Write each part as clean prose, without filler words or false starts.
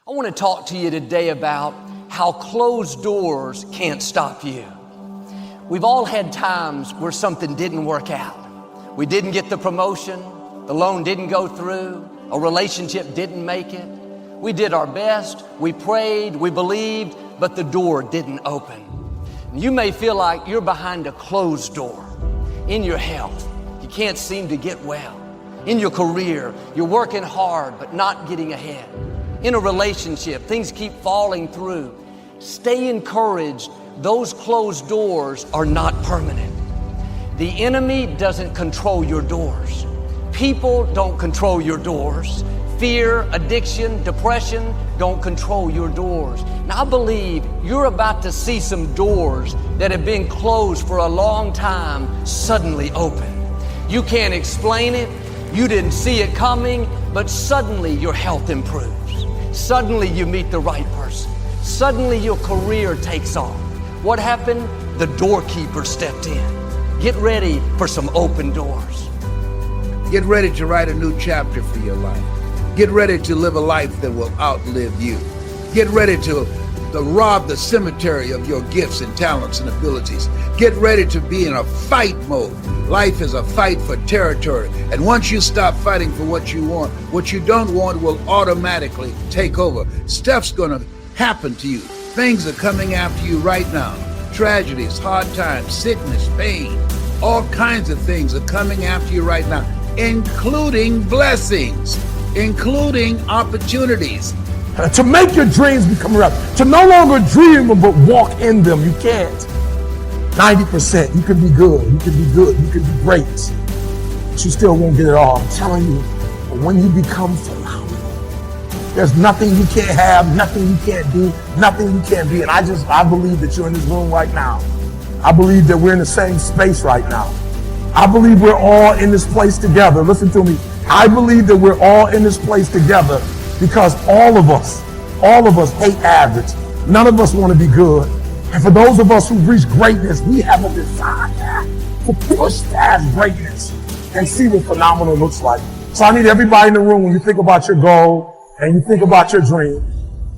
I want to talk to you today about how closed doors can't stop you. We've all had times where something didn't work out. We didn't get the promotion, the loan didn't go through, a relationship didn't make it. We did our best, we prayed, we believed, but the door didn't open. You may feel like you're behind a closed door. In your health, you can't seem to get well. In your career, you're working hard but not getting ahead. In a relationship, things keep falling through. Stay encouraged. Those closed doors are not permanent. The enemy doesn't control your doors. People don't control your doors. Fear, addiction, depression don't control your doors. Now, I believe you're about to see some doors that have been closed for a long time suddenly open. You can't explain it. You didn't see it coming, but suddenly your health improves. Suddenly you meet the right person. Suddenly your career takes off. What happened? The doorkeeper stepped in. Get ready for some open doors. Get ready to write a new chapter for your life. Get ready to live a life that will outlive you. Get ready to rob the cemetery of your gifts and talents and abilities. Get ready to be in a fight mode. Life is a fight for territory. And once you stop fighting for what you want, what you don't want will automatically take over. Stuff's going to happen to you. Things are coming after you right now. Tragedies, hard times, sickness, pain, all kinds of things are coming after you right now, including blessings, including opportunities. To make your dreams become reality. To no longer dream them, but walk in them. You can't. 90%, you can be good, you can be good, you can be great, but you still won't get it all. I'm telling you, but when you become phenomenal, there's nothing you can't have, nothing you can't do, nothing you can't be. And I believe that you're in this room right now. I believe that we're in the same space right now. I believe we're all in this place together. Listen to me. I believe that we're all in this place together because all of us hate average. None of us want to be good. And for those of us who've reached greatness, we have a desire to push past greatness and see what phenomenal looks like. So I need everybody in the room, when you think about your goal and you think about your dream,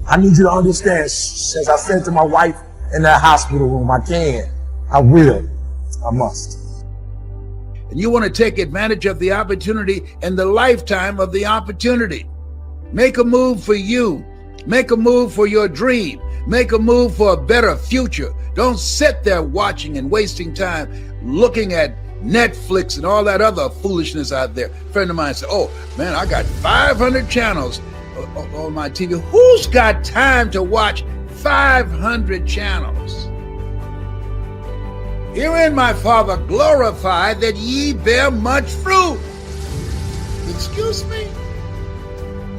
I need you to understand, as I said to my wife in that hospital room, I can, I will, I must. And you want to take advantage of the opportunity and the lifetime of the opportunity. Make a move for you. Make a move for your dream. Make a move for a better future. Don't sit there watching and wasting time looking at Netflix and all that other foolishness out there. A friend of mine said, oh man, I got 500 channels on my TV. Who's got time to watch 500 channels? Herein my Father glorified that ye bear much fruit. Excuse me?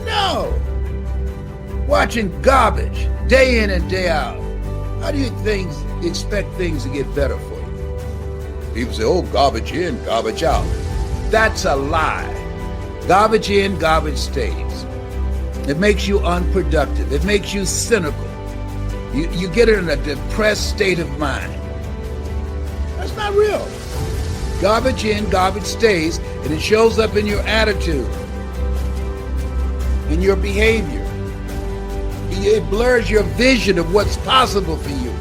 No. Watching garbage day in and day out. How do you expect things to get better for you? People say, oh, garbage in, garbage out. That's a lie. Garbage in, garbage stays. It makes you unproductive. It makes you cynical. You get in a depressed state of mind. That's not real. Garbage in, garbage stays, and it shows up in your attitude, in your behavior. It blurs your vision of what's possible for you.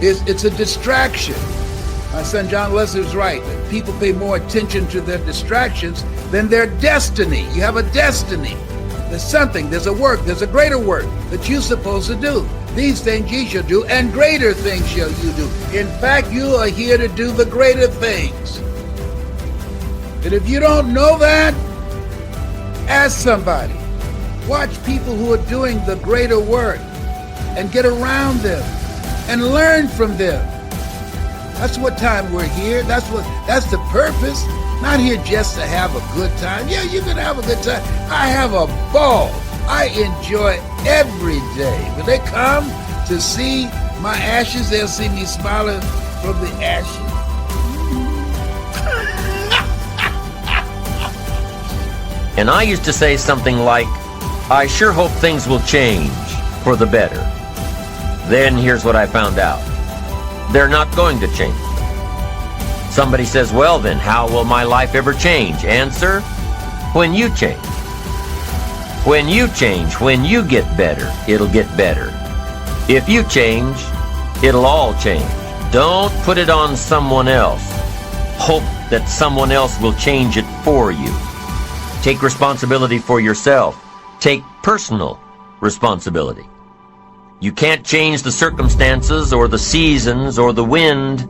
It's a distraction. My son John Leslie was right. People pay more attention to their distractions than their destiny. You have a destiny. There's something, there's a work, there's a greater work that you're supposed to do. These things ye shall do, and greater things shall you do. In fact, you are here to do the greater things. And if you don't know that, ask somebody. Watch people who are doing the greater work and get around them and learn from them. That's what time we're here. That's the purpose. Not here just to have a good time. Yeah, you can have a good time. I have a ball. I enjoy every day. When they come to see my ashes, they'll see me smiling from the ashes. And I used to say something like, I sure hope things will change for the better. Then here's what I found out. They're not going to change. Somebody says, well then, how will my life ever change? Answer, when you change. When you change, when you get better, it'll get better. If you change, it'll all change. Don't put it on someone else. Hope that someone else will change it for you. Take responsibility for yourself. Take personal responsibility. You can't change the circumstances or the seasons or the wind,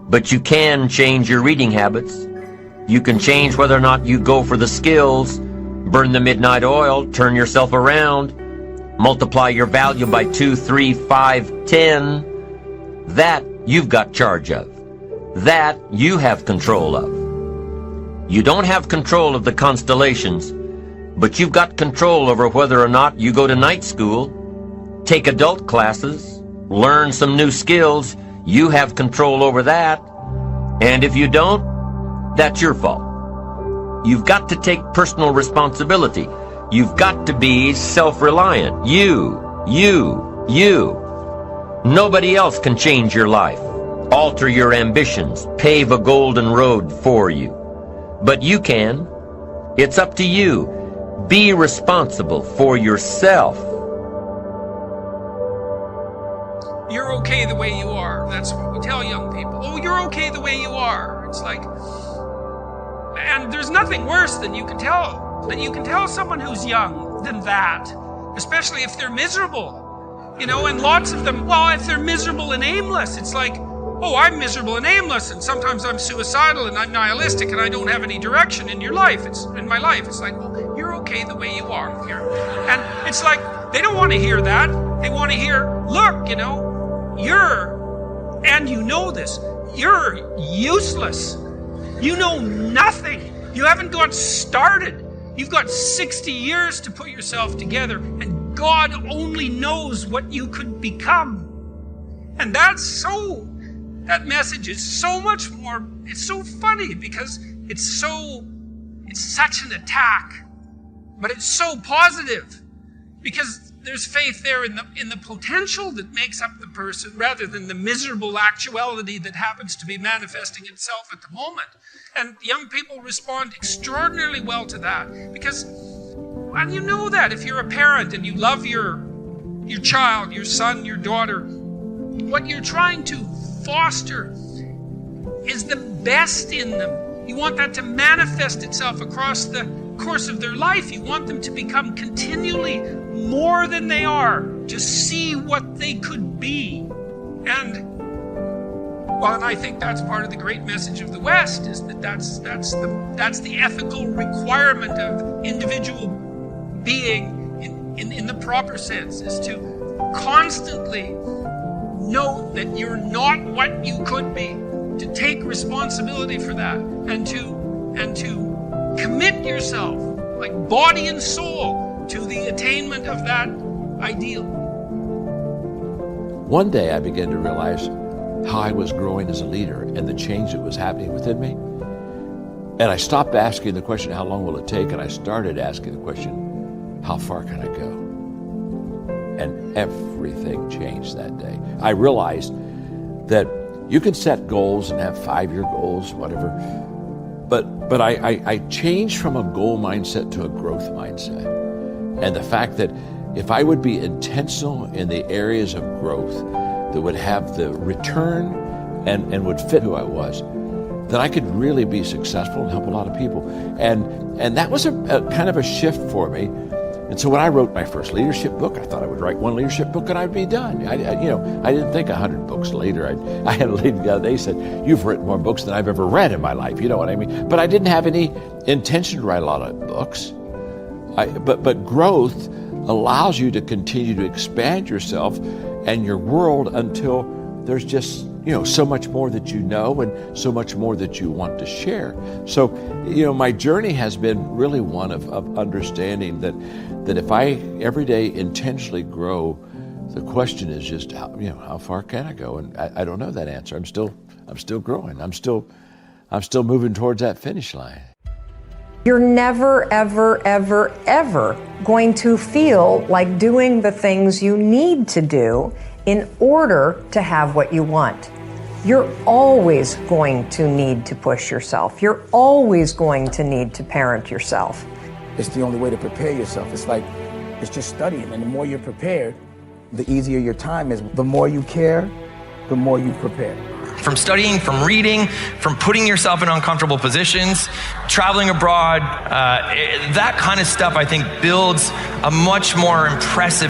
but you can change your reading habits. You can change whether or not you go for the skills, burn the midnight oil, turn yourself around, multiply your value by 2, 3, 5, 10. That you've got charge of. That you have control of. You don't have control of the constellations, but you've got control over whether or not you go to night school, take adult classes, learn some new skills. You have control over that. And if you don't, that's your fault. You've got to take personal responsibility. You've got to be self-reliant. You. Nobody else can change your life, alter your ambitions, pave a golden road for you. But you can. It's up to you. Be responsible for yourself. You're okay the way you are. That's what we tell young people. Oh, you're okay the way you are. It's like, and there's nothing worse than you can tell someone who's young than that, especially if they're miserable. You know, and lots of them, well, if they're miserable and aimless, it's like, oh, I'm miserable and aimless, and sometimes I'm suicidal and I'm nihilistic and I don't have any direction in your life. It's in my life. It's like, well, you're okay the way you are here. And it's like, they don't want to hear that. They want to hear, look, you know, and you know this, you're useless. You know nothing. You haven't got started. You've got 60 years to put yourself together, and God only knows what you could become. And that message is so much more, it's so funny because it's such an attack, but it's so positive because there's faith there in the potential that makes up the person rather than the miserable actuality that happens to be manifesting itself at the moment. And young people respond extraordinarily well to that because, and you know that if you're a parent and you love your child, your son, your daughter, what you're trying to foster is the best in them. You want that to manifest itself across the course of their life. You want them to become continually more than they are, to see what they could be. And I think that's part of the great message of the West, is that that's the ethical requirement of individual being in the proper sense, is to constantly know that you're not what you could be, to take responsibility for that, and to commit yourself, like body and soul, to the attainment of that ideal. One day I began to realize how I was growing as a leader and the change that was happening within me. And I stopped asking the question, how long will it take? And I started asking the question, how far can I go? And everything changed that day. I realized that you can set goals and have 5-year goals, whatever, but I changed from a goal mindset to a growth mindset. And the fact that if I would be intentional in the areas of growth that would have the return and would fit who I was, then I could really be successful and help a lot of people. And that was a kind of a shift for me. And so when I wrote my first leadership book, I thought I would write one leadership book and I'd be done. I didn't think 100 books later. I had a lady the other day said, "You've written more books than I've ever read in my life." You know what I mean? But I didn't have any intention to write a lot of books. But growth allows you to continue to expand yourself and your world until there's just, so much more that you know and so much more that you want to share. So, my journey has been really one of understanding that if I every day intentionally grow, the question is just how far can I go? And I don't know that answer. I'm still growing. I'm still moving towards that finish line. You're never, ever, ever, ever going to feel like doing the things you need to do in order to have what you want. You're always going to need to push yourself. You're always going to need to parent yourself. It's the only way to prepare yourself. It's just studying. And the more you're prepared, the easier your time is. The more you care, the more you prepare. From studying, from reading, from putting yourself in uncomfortable positions, traveling abroad, that kind of stuff I think builds a much more impressive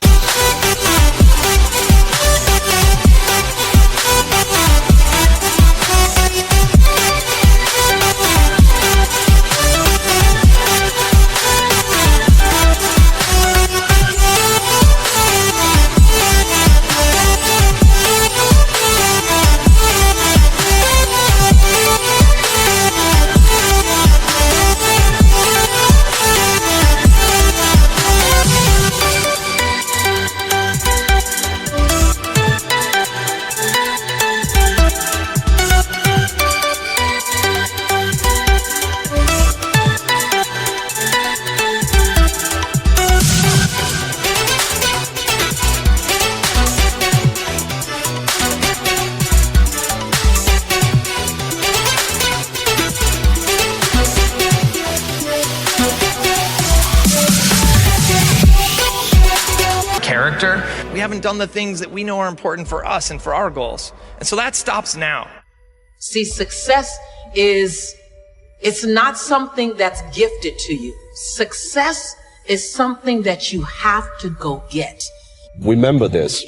character. We haven't done the things that we know are important for us and for our goals. And so that stops now. See, success it's not something that's gifted to you. Success is something that you have to go get. Remember this,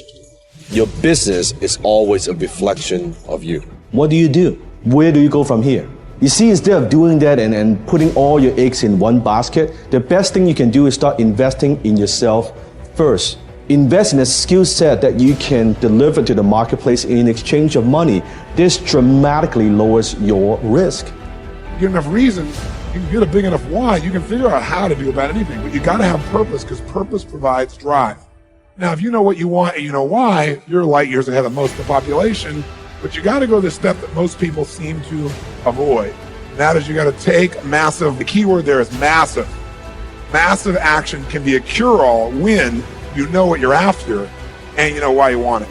your business is always a reflection of you. What do you do? Where do you go from here? You see, instead of doing that and putting all your eggs in one basket, the best thing you can do is start investing in yourself first. Invest in a skill set that you can deliver to the marketplace in exchange of money. This dramatically lowers your risk. Get enough reasons, you can get a big enough why, you can figure out how to do about anything. But you gotta have purpose, because purpose provides drive. Now, if you know what you want and you know why, you're light years ahead of most of the population, but you gotta go the step that most people seem to avoid. And that is, you gotta take massive, the key word there is massive. Massive action can be a cure-all when you know what you're after and you know why you want it.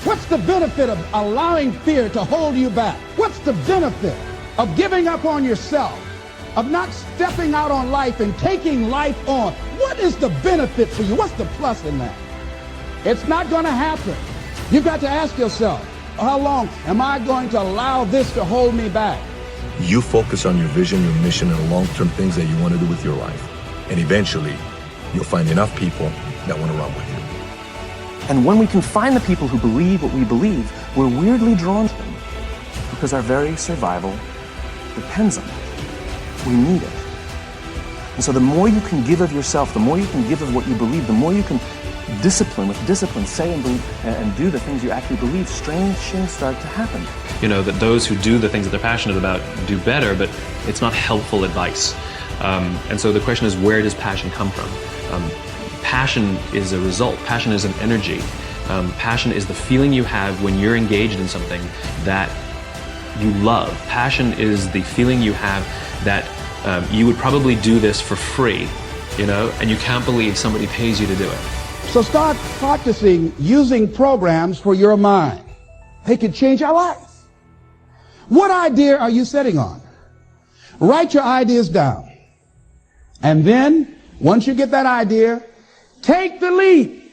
What's the benefit of allowing fear to hold you back? What's the benefit of giving up on yourself, of not stepping out on life and taking life on? What is the benefit for you? What's the plus in that? It's not going to happen. You've got to ask yourself, how long am I going to allow this to hold me back? You focus on your vision, your mission, and long-term things that you want to do with your life. And eventually, you'll find enough people that want to run with you. And when we can find the people who believe what we believe, we're weirdly drawn to them because our very survival depends on it. We need it. And so the more you can give of yourself, the more you can give of what you believe, the more you can with discipline, say and believe, and do the things you actually believe, strange things start to happen. You know, that those who do the things that they're passionate about do better, but it's not helpful advice. And so the question is, where does passion come from? Passion is a result. Passion is an energy. Passion is the feeling you have when you're engaged in something that you love. Passion is the feeling you have that you would probably do this for free, you know, and you can't believe somebody pays you to do it. So start practicing using programs for your mind. They can change your life. What idea are you sitting on? Write your ideas down. And then, once you get that idea, take the leap.